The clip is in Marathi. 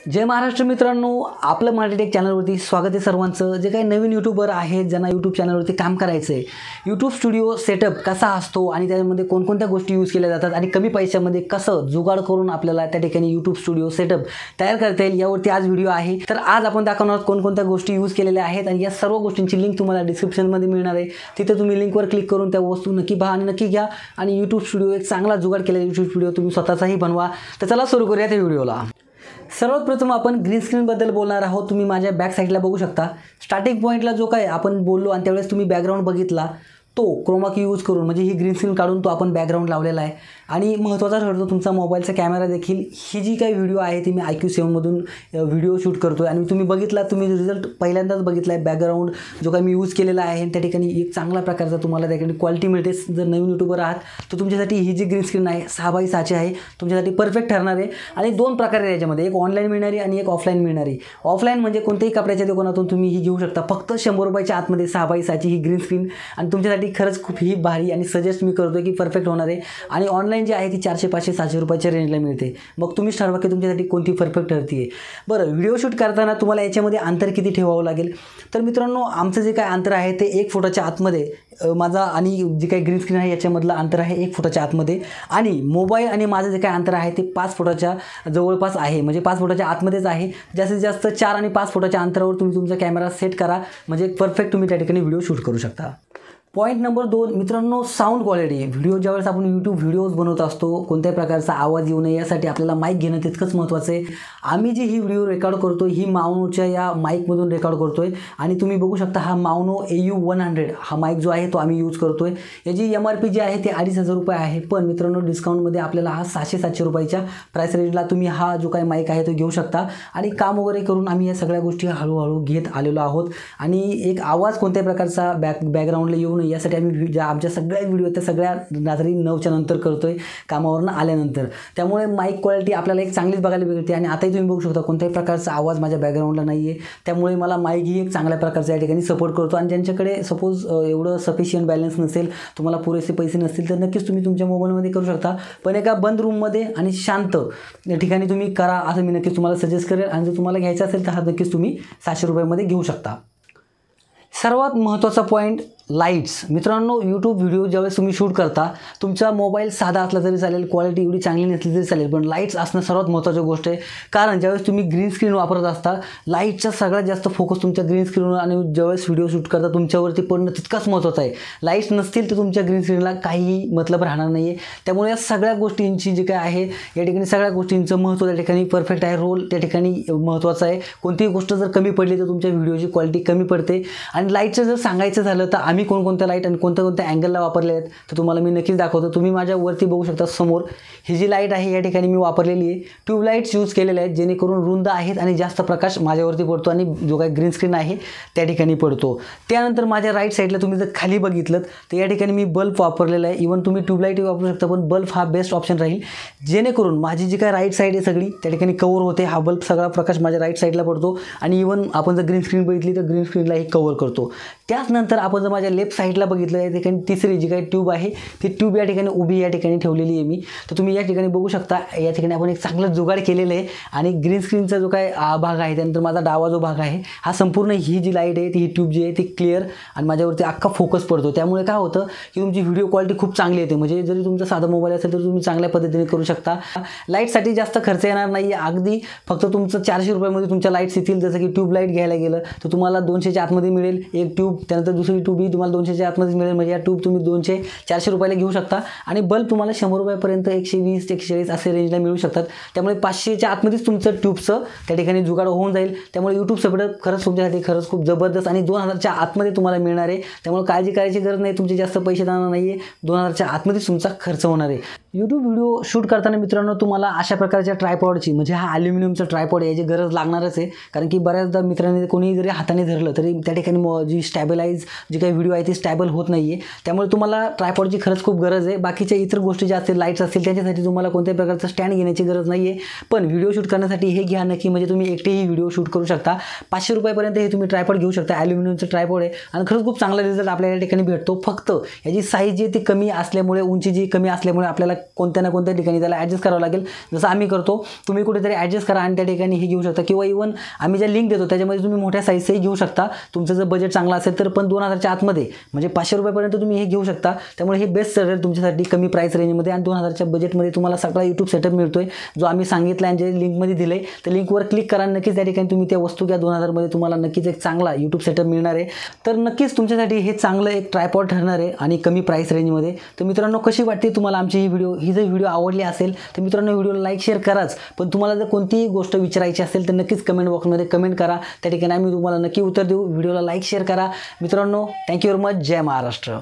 जय महाराष्ट्र मित्रांनो, आपलं मराठी टेक चॅनलवरती स्वागत आहे सर्वांचं। जे काही नवीन यूट्यूबर आहेत ज्यांना यूट्यूब चॅनलवरती काम करायचं आहे, यूट्यूब स्टुडिओ सेटअप कसा असतो आणि त्यामध्ये कोणकोणत्या गोष्टी यूज केल्या जातात आणि कमी पैशामध्ये कसं जुगाड करून आपल्याला त्या ठिकाणी यूट्यूब स्टुडिओ सेटअप तयार करता येईल यावरती आज व्हिडिओ आहे। तर आज आपण दाखवणार आहोत कोणकोणत्या गोष्टी यूज केलेल्या आहेत आणि या सर्व गोष्टींची लिंक तुम्हाला डिस्क्रिप्शनमध्ये मिळणार आहे। तिथे तुम्ही लिंकवर क्लिक करून त्या वस्तू नक्की पहा आणि नक्की घ्या आणि यूट्यूब स्टुडिओ एक चांगला जुगाड केलेला यूट्यूब स्टुडिओ तुम्ही स्वतःचाही बनवा। तर चला सुरू करूया त्या व्हिडिओला। सर्वात प्रथम आपण ग्रीन स्क्रीन बद्दल बोलणार आहोत। तुम्ही माझ्या बॅक साइडला बघू शकता, स्टार्टिंग पॉइंटला जो काय आपण बोललो आणि त्यावेळेस तुम्ही बॅकग्राऊंड बघितला तो क्रोमा की यूज करून म्हणजे ही ग्रीन स्क्रीन काढून तो आपण बॅकग्राऊंड लावलेला आहे। आणि महत्त्वाचा ठरतो तुमचा मोबाईलचा कॅमेरा देखील। ही जी काही व्हिडिओ आहे ती मी IQ7 मधून व्हिडिओ शूट करतोय आणि तुम्ही बघितला, तुम्ही रिझल्ट पहिल्यांदाच बघितला आहे। बॅकग्राऊंड जो काही मी यूज केलेला आहे त्या ठिकाणी एक चांगला प्रकारचा तुम्हाला त्या ठिकाणी क्वालिटी मिळते। जर नवीन यूट्यूबर आहात तर तुमच्यासाठी ही जी ग्रीन स्क्रीन आहे 6x6 आहे, तुमच्यासाठी परफेक्ट ठरणार आहे। आणि दोन प्रकार आहे याच्यामध्ये, एक ऑनलाईन मिळणारी आणि एक ऑफलाईन मिळणारी। ऑफलाईन म्हणजे कोणत्याही कपड्याच्या दुकानातून तुम्ही ही घेऊ शकता, फक्त 100 रुपयाच्या आतमध्ये 6x6 ही ग्रीन स्क्रीन आणि तुमच्यासाठी खरंच खूप ही भारी आणि सजेस्ट मी करतोय की परफेक्ट होणार आहे। आणि ऑनलाईन जी आहे ती 400, 500, 700 रुपयाच्या रेंजला मिळते। मग तुम्हीच ठरवा की तुमच्यासाठी कोणती परफेक्ट ठरते। बरं, व्हिडिओ शूट करताना तुम्हाला याच्यामध्ये अंतर किती ठेवावं लागेल? तर मित्रांनो, आमचं जे काय अंतर आहे ते 1 फुटाच्या आतमध्ये माझा आणि जी काही ग्रीन स्क्रीन आहे याच्यामधलं अंतर आहे 1 फुटाच्या आतमध्ये। आणि मोबाईल आणि माझं जे काय अंतर आहे ते 5 फुटाच्या जवळपास आहे, म्हणजे 5 फुटाच्या आतमध्येच आहे। जास्तीत जास्त 4 आणि 5 फुटाच्या अंतरावर तुम्ही तुमचा कॅमेरा सेट करा, म्हणजे परफेक्ट तुम्ही त्या ठिकाणी व्हिडिओ शूट करू शकता। पॉईंट नंबर 2 मित्रांनो, साऊंड क्वालिटी। व्हिडिओ ज्यावेळेस आपण यूट्यूब व्हिडिओज बनवत असतो, कोणत्याही प्रकारचा आवाज येऊ नये यासाठी आपल्याला माईक घेणं तितकंच महत्त्वाचं आहे। आम्ही जी ही व्हिडिओ रेकॉर्ड करतो ही माउनोच्या या माईकमधून रेकॉर्ड करतोय आणि तुम्ही बघू शकता हा माउनो AU100 हा माईक जो आहे तो आम्ही यूज करतोय। याची MRP जी आहे ते 2,500 रुपये आहे, पण मित्रांनो डिस्काउंटमध्ये आपल्याला हा 600-700 रुपयाच्या प्राइस रेंजला तुम्ही हा जो काही माईक आहे तो घेऊ शकता। आणि काम वगैरे करून आम्ही या सगळ्या गोष्टी हळूहळू घेत आलेलो आहोत आणि एक आवाज कोणत्याही प्रकारचा बॅकग्राऊंडला येऊ यासाठी आम्ही ज्या आमच्या सगळ्या व्हिडिओ त्या सगळ्या रात्री 9च्या नंतर करतोय, कामावरून आल्यानंतर। त्यामुळे माईक क्वालिटी आपल्याला एक चांगलीच बघायला मिळते आणि आताही तुम्ही बघू शकता कोणत्याही प्रकारचा आवाज माझ्या बॅकग्राऊंडला नाही आहे। त्यामुळे मला माईक ही एक चांगल्या प्रकारचा या ठिकाणी सपोर्ट करतो। आणि ज्यांच्याकडे सपोज एवढं सफिशियंट बॅलन्स नसेल, तुम्हाला पुरेसे पैसे नसतील, तर नक्कीच तुम्ही तुमच्या मोबाईलमध्ये करू शकता, पण एका बंद रूममध्ये आणि शांत ठिकाणी तुम्ही करा असं मी नक्कीच तुम्हाला सजेस्ट करेल। आणि जर तुम्हाला घ्यायचं असेल तर हा नक्कीच तुम्ही 700 रुपयामध्ये घेऊ शकता। सर्वात महत्त्वाचा पॉईंट, लाईट्स। मित्रांनो, यूट्यूब व्हिडिओ ज्यावेळेस तुम्ही शूट करता, तुमचा मोबाईल साधा असला तरी चालेल, क्वालिटी एवढी चांगली नसली तरी चालेल, पण लाईट्स असणं सर्वात महत्त्वाची गोष्ट आहे। कारण ज्यावेळेस तुम्ही ग्रीन स्क्रीन वापरत असता, लाईटचा सगळ्यात जास्त फोकस तुमच्या ग्रीन स्क्रीनवर आणि ज्यावेळेस व्हिडिओ शूट करता तुमच्यावरती पडणं तितकंच महत्त्वाचं आहे। लाईट्स नसतील तर तुमच्या ग्रीन स्क्रीनला काहीही मतलब राहणार नाही आहे। त्यामुळे या सगळ्या गोष्टींची जी काय आहे या ठिकाणी सगळ्या गोष्टींचं महत्त्व त्या ठिकाणी परफेक्ट आहे, रोल त्या ठिकाणी महत्त्वाचा आहे। कोणतीही गोष्ट जर कमी पडली तर तुमच्या व्हिडिओची क्वालिटी कमी पडते। आणि लाईटचं जर सांगायचं झालं तर आम्ही कोणकोणत्या लाईट आणि कोणत्या अँगलला वापरले आहेत तर तुम्हाला मी नक्कीच दाखवतो। तुम्ही माझ्या वरती बघू शकता, समोर ही जी लाईट आहे या ठिकाणी मी वापरलेली आहे, ट्यूबलाईट्स यूज केलेल्या आहेत, जेणेकरून रुंद आहेत आणि जास्त प्रकाश माझ्यावरती पडतो आणि जो काही ग्रीन स्क्रीन आहे त्या ठिकाणी पडतो। त्यानंतर माझ्या राईट साईडला तुम्ही जर खाली बघितलं तर या ठिकाणी मी बल्ब वापरलेला आहे। इवन तुम्ही ट्यूबलाईट वापरू शकता, पण बल्ब हा बेस्ट ऑप्शन राहील, जेणेकरून माझी जी काय राईट साईड आहे सगळी त्या ठिकाणी कव्हर होते। हा बल्ब सगळा प्रकाश माझ्या राईट साईडला पडतो आणि इवन आपण जर ग्रीन स्क्रीन बघितली तर ग्रीन स्क्रीनलाही कव्हर करतो। त्यानंतर आपण जर माझ्या लेफ्ट साईडला बघितलं या ठिकाणी तिसरी जी काही ट्यूब आहे ती ट्यूब या ठिकाणी उभी या ठिकाणी ठेवलेली आहे मी। तर तुम्ही या ठिकाणी बघू शकता, या ठिकाणी आपण एक चांगलं जुगाड केलेलं आहे। आणि ग्रीन स्क्रीनचा जो काय भाग आहे, त्यानंतर माझा डावा जो भाग आहे हा संपूर्ण ही जी लाईट आहे ही ट्यूब जी आहे ती क्लिअर आणि माझ्यावरती अख्खा फोकस पडतो। त्यामुळे काय होतं की तुमची व्हिडिओ क्वालिटी खूप चांगली येते। म्हणजे जरी तुमचा साधा मोबाईल असेल तर तुम्ही चांगल्या पद्धतीने करू शकता। लाईटसाठी जास्त खर्च येणार नाही आहे, अगदी फक्त तुमचं 400 रुपयामध्ये तुमच्या लाईट्स येतील। जसं की ट्यूब लाईट घ्यायला गेलं तर तुम्हाला 200च्या आतमध्ये मिळेल एक ट्यूब, त्यानंतर दुसरी ट्यूब ही तुम्हाला 200च्या आतमध्येच मिळेल। म्हणजे या ट्यूब तुम्ही 200-400 रुपयाला घेऊ शकता आणि बल्ब तुम्हाला 100 रुपयापर्यंत 120-140 असे रेंजला मिळू शकतात। त्यामुळे 500च्या आतमध्येच तुमचं ट्यूबचं त्या ठिकाणी जुगाड होऊन जाईल। त्यामुळे यूट्यूब सपोर्ट खरंच तुमच्यासाठी खरंच खूप जबरदस्त आणि 2000च्या आतमध्ये तुम्हाला मिळणार आहे। त्यामुळे काळजी करायची गरज नाही, तुमचे जास्त पैसे जाणार नाही आहे, 2000च्या आतमध्येच तुमचा खर्च होणार आहे। यूट्यूब व्हिडिओ शूट करताना मित्रांनो तुम्हाला अशा प्रकारच्या ट्रायपॉडची, म्हणजे हा ॲल्युमिनियमचा ट्रायपॉड याची गरज लागणारच आहे। कारण की बऱ्याचदा मित्रांनी कोणी जरी हाताने धरलं तरी त्या ठिकाणी जी स्टॅबिलाईज जी काही व्हिडिओ आहे ती स्टॅबल होत नाही आहे. त्यामुळे तुम्हाला ट्रायपॉडची खरंच खूप गरज आहे. बाकीच्या इतर गोष्टी ज्या असतील, लाईट्स असतील, त्यांच्यासाठी तुम्हाला कोणत्याही प्रकारचं स्टँड घेण्याची गरज नाही आहे. पण व्हिडिओ शूट करण्यासाठी हे घ्या नक्की, म्हणजे तुम्ही एकटेही व्हिडिओ शूट करू शकता. 500 रुपयापर्यंत हे तुम्ही ट्रायपॉड घेऊ शकता. ॲल्युमिनियमचं ट्रायपॉड आहे आणि खरंच खूप चांगला रिझल्ट आपल्याला या ठिकाणी भेटतो. फक्त याची साईज जी ती कमी असल्यामुळे, उंची जी कमी असल्यामुळे आपल्याला कोणत्या ना कोणत्या ठिकाणी त्याला ॲडजस्ट करावं लागेल. जसं आम्ही करतो, तुम्ही कुठेतरी ॲडजस्ट करा आणि त्या ठिकाणी हे घेऊ शकता. किंवा इव्हन आम्ही ज्या लिंक देतो त्याच्यामध्ये तुम्ही मोठ्या साईजचंही घेऊ शकता. तुमचं जर बजेट चांगला असेल तर. पण 2000च्या आतमध्ये म्हणजे 500 रुपयापर्यंत तुम्ही हे घेऊ शकता. त्यामुळे हे बेस्ट ठरेल तुमच्यासाठी कमी प्राईस रेंजमध्ये आणि 2000च्या बजेटमध्ये तुम्हाला सगळा यूट्यूब सेटअप मिळतोय जो आम्ही सांगितला आणि जे लिंकमध्ये दिलं आहे. त्या लिंकवर क्लिक करा, नक्कीच त्या ठिकाणी तुम्ही त्या वस्तू घ्या. 2000मध्ये तुम्हाला नक्कीच एक चांगला यूट्यूब सेटअप मिळणार आहे. तर नक्कीच तुमच्यासाठी हे चांगलं एक ट्रायपॉड ठरणार आहे आणि कमी प्राईस रेंजमध्ये. तर मित्रांनो, कशी वाटते तुम्हाला आमची ही जर व्हिडिओ आवडली असेल तर मित्रांनो व्हिडिओला लाईक शेअर कराच. पण तुम्हाला जर कोणतीही गोष्ट विचारायची असेल तर नक्कीच कमेंट बॉक्समध्ये कमेंट करा. त्या ठिकाणी आम्ही तुम्हाला नक्की उत्तर देऊ. व्हिडिओला लाईक शेअर करा. मित्रांनो, थँक्यू व्हेरी मच. जय महाराष्ट्र.